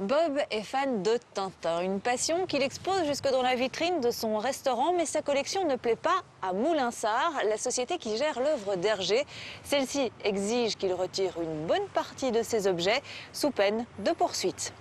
Bob est fan de Tintin, une passion qu'il expose jusque dans la vitrine de son restaurant, mais sa collection ne plaît pas à Moulinsart, la société qui gère l'œuvre d'Hergé. Celle-ci exige qu'il retire une bonne partie de ses objets, sous peine de poursuite.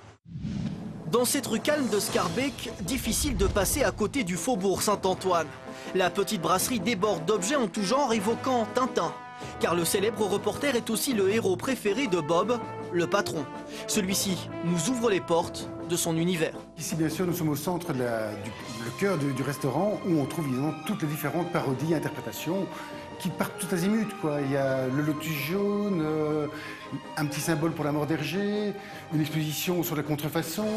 Dans cette rue calme de Scarbeck, difficile de passer à côté du faubourg Saint-Antoine. La petite brasserie déborde d'objets en tout genre évoquant Tintin. Car le célèbre reporter est aussi le héros préféré de Bob, le patron. Celui-ci nous ouvre les portes de son univers. Ici, bien sûr, nous sommes au centre, le cœur du restaurant, où on trouve évidemment toutes les différentes parodies et interprétations qui partent tout azimut, quoi. Il y a le lotus jaune, un petit symbole pour la mort d'Hergé, une exposition sur la contrefaçon.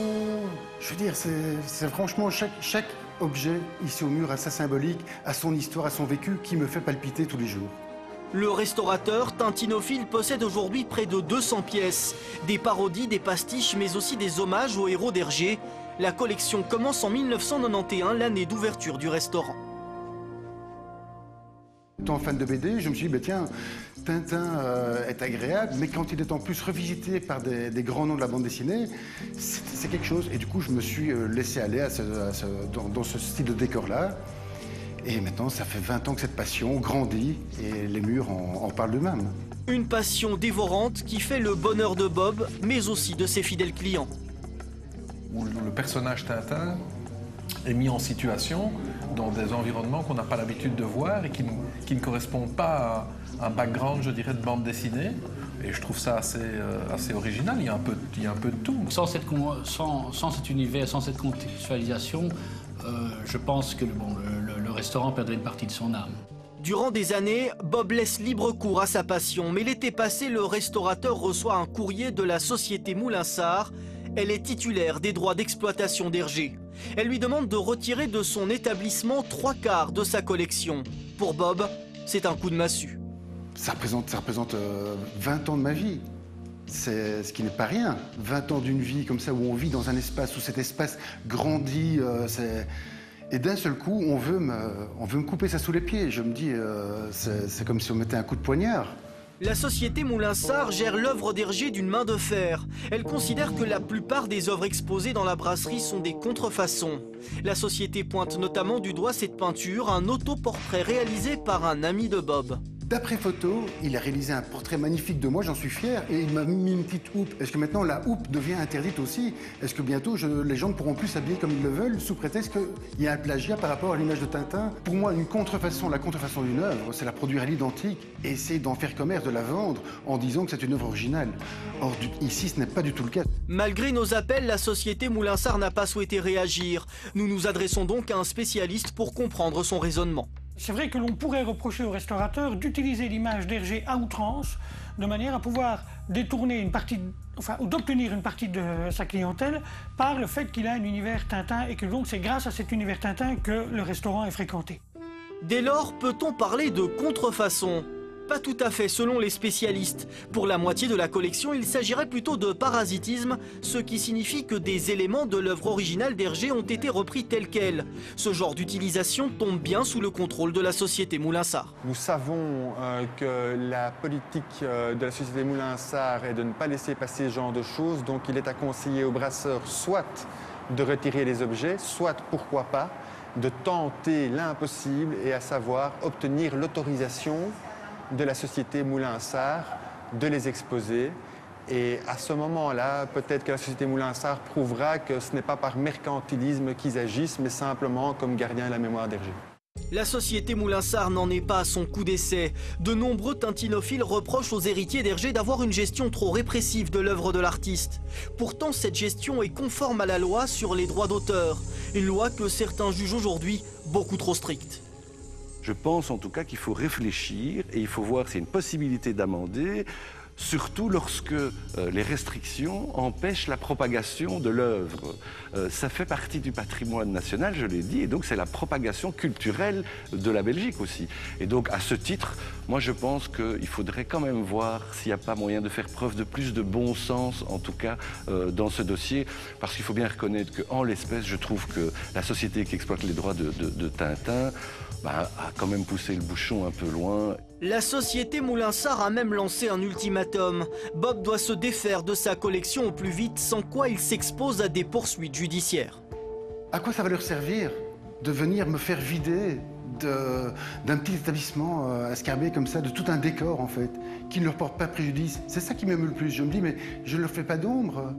Je veux dire, c'est franchement chaque objet ici au mur a sa symbolique, a son histoire, a son vécu qui me fait palpiter tous les jours. Le restaurateur tintinophile possède aujourd'hui près de 200 pièces. Des parodies, des pastiches, mais aussi des hommages aux héros d'Hergé. La collection commence en 1991, l'année d'ouverture du restaurant. Étant fan de BD, je me suis dit, bah, tiens, Tintin est agréable, mais quand il est en plus revisité par des grands noms de la bande dessinée, c'est quelque chose. Et du coup, je me suis laissé aller dans ce style de décor-là. Et maintenant, ça fait 20 ans que cette passion grandit et les murs en parlent d'eux-mêmes. Une passion dévorante qui fait le bonheur de Bob, mais aussi de ses fidèles clients. Où le personnage Tintin est mis en situation dans des environnements qu'on n'a pas l'habitude de voir et qui ne correspondent pas à un background, je dirais, de bande dessinée. Et je trouve ça assez original, il y a un peu de tout. Sans cet univers, sans cette contextualisation, je pense que le restaurant perdrait une partie de son âme. Durant des années, Bob laisse libre cours à sa passion, mais l'été passé, le restaurateur reçoit un courrier de la société Moulinsart. Elle est titulaire des droits d'exploitation d'Hergé. Elle lui demande de retirer de son établissement 3/4 de sa collection. Pour Bob, c'est un coup de massue. Ça représente 20 ans de ma vie. C'est ce qui n'est pas rien. 20 ans d'une vie comme ça, où on vit dans un espace, où cet espace grandit. Et d'un seul coup, on veut me couper ça sous les pieds. Je me dis, c'est comme si on mettait un coup de poignard. La société Moulinsart gère l'œuvre d'Hergé d'une main de fer. Elle considère que la plupart des œuvres exposées dans la brasserie sont des contrefaçons. La société pointe notamment du doigt cette peinture, un autoportrait réalisé par un ami de Bob. D'après photo, il a réalisé un portrait magnifique de moi, j'en suis fier, et il m'a mis une petite houppe. Est-ce que maintenant la houppe devient interdite aussi? Est-ce que bientôt les gens ne pourront plus s'habiller comme ils le veulent, sous prétexte qu'il y a un plagiat par rapport à l'image de Tintin? Pour moi, la contrefaçon d'une œuvre, c'est la produire à l'identique et essayer d'en faire commerce, de la vendre en disant que c'est une œuvre originale. Or, ici, ce n'est pas du tout le cas. Malgré nos appels, la société Moulinsart n'a pas souhaité réagir. Nous nous adressons donc à un spécialiste pour comprendre son raisonnement. C'est vrai que l'on pourrait reprocher au restaurateur d'utiliser l'image d'Hergé à outrance, de manière à pouvoir détourner une partie, ou d'obtenir une partie de sa clientèle par le fait qu'il a un univers Tintin et que donc c'est grâce à cet univers Tintin que le restaurant est fréquenté. Dès lors, peut-on parler de contrefaçon ? Pas tout à fait, selon les spécialistes. Pour la moitié de la collection, il s'agirait plutôt de parasitisme, ce qui signifie que des éléments de l'œuvre originale d'Hergé ont été repris tels quels. Ce genre d'utilisation tombe bien sous le contrôle de la société Moulinsart. Nous savons que la politique de la société Moulinsart est de ne pas laisser passer ce genre de choses, donc il est à conseiller aux brasseurs soit de retirer les objets, soit, pourquoi pas, de tenter l'impossible et à savoir obtenir l'autorisation de la société Moulinsart de les exposer. Et à ce moment-là, peut-être que la société Moulinsart prouvera que ce n'est pas par mercantilisme qu'ils agissent, mais simplement comme gardiens de la mémoire d'Hergé. La société Moulinsart n'en est pas à son coup d'essai. De nombreux tintinophiles reprochent aux héritiers d'Hergé d'avoir une gestion trop répressive de l'œuvre de l'artiste. Pourtant, cette gestion est conforme à la loi sur les droits d'auteur. Une loi que certains jugent aujourd'hui beaucoup trop stricte. Je pense en tout cas qu'il faut réfléchir et il faut voir s'il y a une possibilité d'amender, surtout lorsque les restrictions empêchent la propagation de l'œuvre. Ça fait partie du patrimoine national, je l'ai dit, et donc c'est la propagation culturelle de la Belgique aussi. Et donc à ce titre, moi je pense qu'il faudrait quand même voir s'il n'y a pas moyen de faire preuve de plus de bon sens, en tout cas dans ce dossier, parce qu'il faut bien reconnaître qu'en l'espèce, je trouve que la société qui exploite les droits de Tintin a quand même poussé le bouchon un peu loin. La société Moulinsart a même lancé un ultimatum ultimatum. Bob doit se défaire de sa collection au plus vite, sans quoi il s'expose à des poursuites judiciaires. À quoi ça va leur servir de venir me faire vider d'un petit établissement à Scarbeck comme ça, de tout un décor en fait, qui ne leur porte pas préjudice? C'est ça qui m'émeut le plus. Je me dis, mais je ne leur fais pas d'ombre.